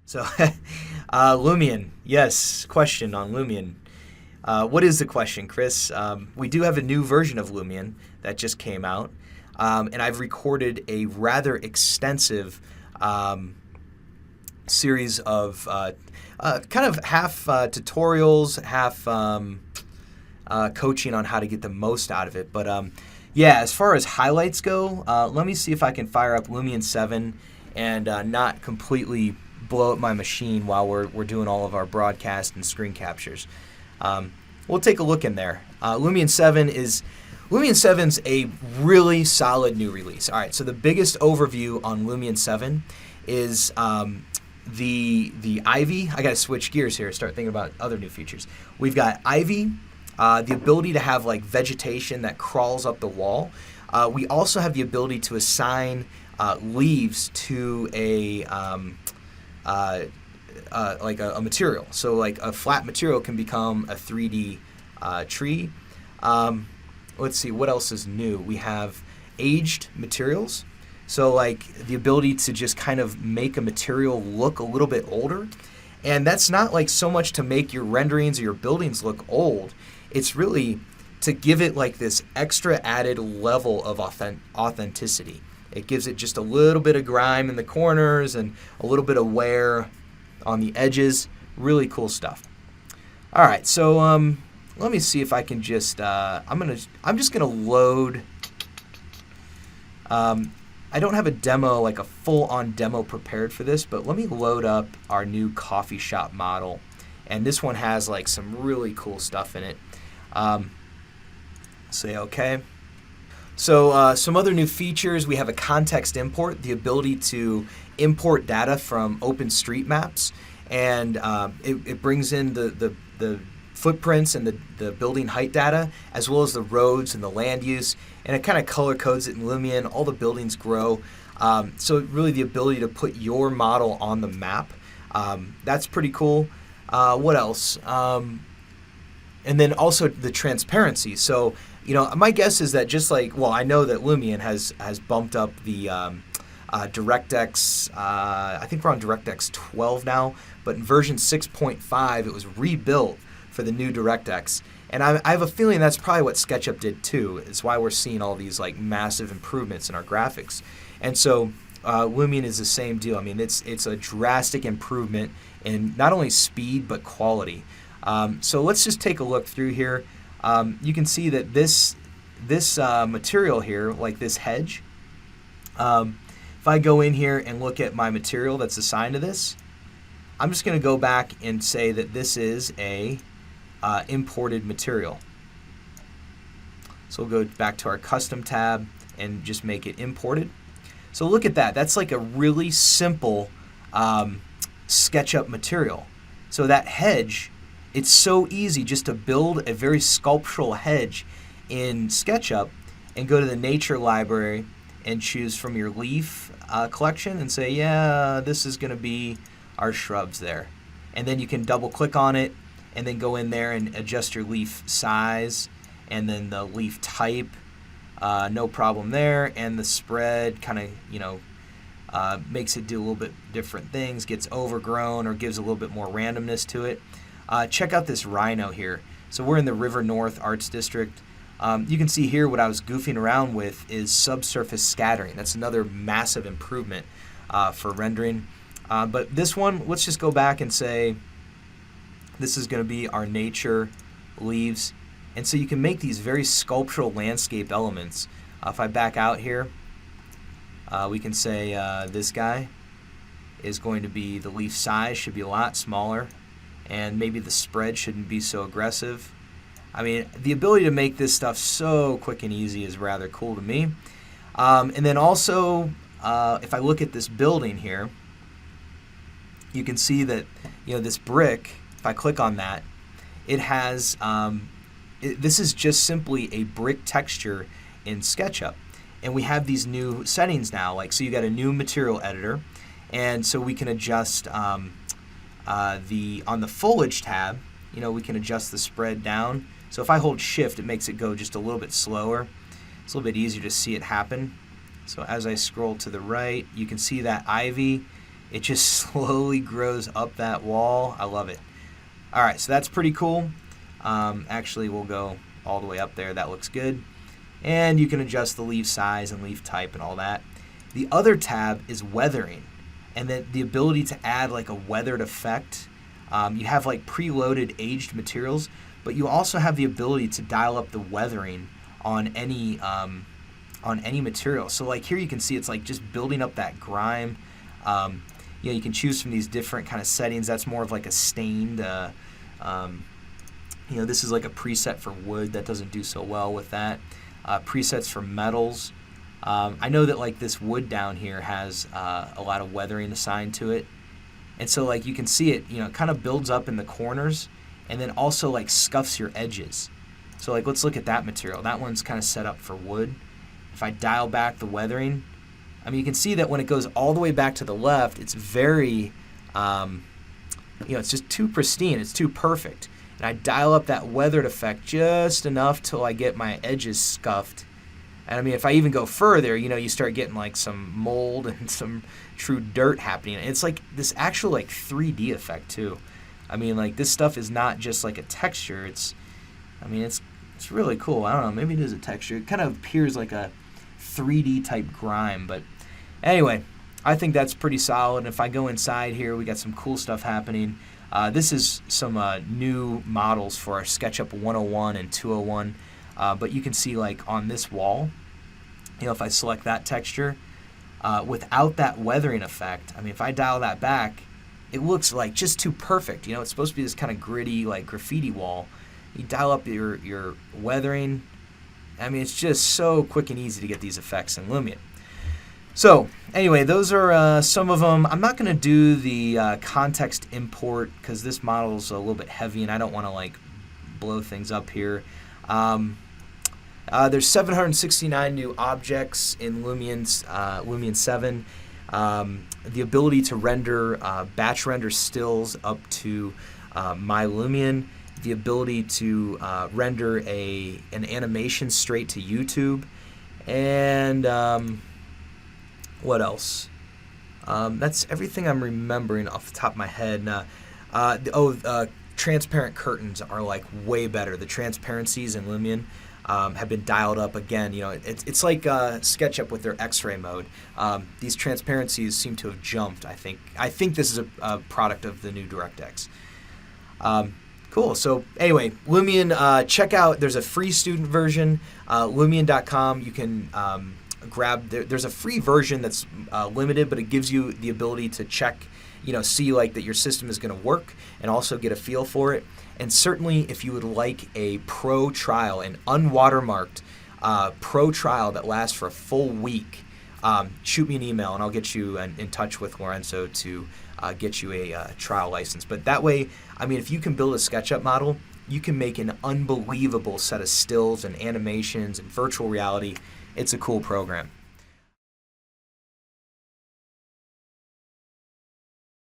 So, Lumion, yes, question on Lumion. What is the question, Chris? We do have a new version of Lumion that just came out, and I've recorded a rather extensive series of kind of half tutorials, half coaching on how to get the most out of it. But yeah, as far as highlights go, let me see if I can fire up Lumion 7 and not completely blow up my machine while we're doing all of our broadcast and screen captures. We'll take a look in there. Lumion 7's a really solid new release. All right, so the biggest overview on Lumion 7 is the Ivy. I got to switch gears here, start thinking about other new features. We've got Ivy, the ability to have like vegetation that crawls up the wall. We also have the ability to assign leaves to a like a material. So like a flat material can become a 3D tree. Let's see, what else is new? We have aged materials. So like the ability to just kind of make a material look a little bit older. And that's not like so much to make your renderings or your buildings look old. It's really to give it like this extra added level of authenticity. It gives it just a little bit of grime in the corners and a little bit of wear on the edges. Really cool stuff. All right, so let me see if I can just I'm just gonna load. I don't have a demo, like a full-on demo prepared for this, but let me load up our new coffee shop model, and this one has like some really cool stuff in it. Say okay. So some other new features, we have a context import, the ability to import data from OpenStreetMaps, and it brings in the footprints and the building height data, as well as the roads and the land use, and it kind of color codes it in Lumion. All the buildings grow. So really the ability to put your model on the map, that's pretty cool. What else? And then also the transparency. So, you know, my guess is that just like, well, I know that Lumion has bumped up the DirectX, I think we're on DirectX 12 now, but in version 6.5 it was rebuilt for the new DirectX. And I have a feeling that's probably what SketchUp did too. It's why we're seeing all these like massive improvements in our graphics. And so Lumion is the same deal. I mean, it's a drastic improvement in not only speed but quality. So let's just take a look through here. You can see that this material here, like this hedge, if I go in here and look at my material that's assigned to this, I'm just going to go back and say that this is a imported material. So we'll go back to our custom tab and just make it imported. So look at that. That's like a really simple SketchUp material. So that hedge, it's so easy just to build a very sculptural hedge in SketchUp and go to the nature library and choose from your leaf collection and say, yeah, this is going to be our shrubs there. And then you can double click on it and then go in there and adjust your leaf size and then the leaf type. No problem there. And the spread kind of, you know, makes it do a little bit different things, gets overgrown or gives a little bit more randomness to it. Check out this rhino here. So we're in the River North Arts District. You can see here what I was goofing around with is subsurface scattering. That's another massive improvement for rendering. But this one, let's just go back and say this is going to be our nature leaves. And so you can make these very sculptural landscape elements. If I back out here, we can say this guy is going to be, the leaf size should be a lot smaller, and maybe the spread shouldn't be so aggressive. I mean, the ability to make this stuff so quick and easy is rather cool to me. And then also, if I look at this building here, you can see that, you know, this brick, if I click on that, it has, this is just simply a brick texture in SketchUp. And we have these new settings now, like, so you got a new material editor, and so we can adjust on the foliage tab, you know, we can adjust the spread down. So if I hold shift, it makes it go just a little bit slower. It's a little bit easier to see it happen. So as I scroll to the right, you can see that ivy it just slowly grows up that wall. I love it. All right, so that's pretty cool. Actually, we'll go all the way up there. That looks good. And you can adjust the leaf size and leaf type and all that. The other tab is weathering, and then the ability to add like a weathered effect. You have like preloaded aged materials, but you also have the ability to dial up the weathering on any material. So like here you can see it's like just building up that grime. You can choose from these different kind of settings. That's more of like a stained. This is like a preset for wood that doesn't do so well with that. Presets for metals. I know that like this wood down here has a lot of weathering assigned to it, and so like you can see it, it kind of builds up in the corners, and then also like scuffs your edges. So like let's look at that material. That one's kind of set up for wood. If I dial back the weathering, you can see that when it goes all the way back to the left, it's very, it's just too pristine. It's too perfect. And I dial up that weathered effect just enough till I get my edges scuffed. And if I even go further, you start getting like some mold and some true dirt happening. And it's like this actual like 3D effect too. Like this stuff is not just like a texture. It's really cool. I don't know, maybe it is a texture. It kind of appears like a 3D type grime, but anyway, I think that's pretty solid. And if I go inside here, we got some cool stuff happening. This is some new models for our SketchUp 101 and 201, but you can see like on this wall, if I select that texture, without that weathering effect, if I dial that back, it looks like just too perfect. It's supposed to be this kind of gritty like graffiti wall. You dial up your weathering. It's just so quick and easy to get these effects in Lumion. So anyway, those are some of them. I'm not going to do the context import because this model is a little bit heavy and I don't want to like blow things up here. There's 769 new objects in Lumion 7. The ability to render batch render stills up to My Lumion. The ability to render an animation straight to YouTube. And what else? That's everything I'm remembering off the top of my head. Transparent curtains are like way better. The transparencies in Lumion have been dialed up again. It's like SketchUp with their X-ray mode. These transparencies seem to have jumped. I think this is a product of the new DirectX. Cool. So anyway, Lumion, check out. There's a free student version. Lumion.com. You can grab. There's a free version that's limited, but it gives you the ability to check, see like that your system is going to work, and also get a feel for it. And certainly, if you would like a pro trial, an unwatermarked pro trial that lasts for a full week, shoot me an email and I'll get you in touch with Lorenzo to get you a trial license. But that way, if you can build a SketchUp model, you can make an unbelievable set of stills and animations and virtual reality. It's a cool program.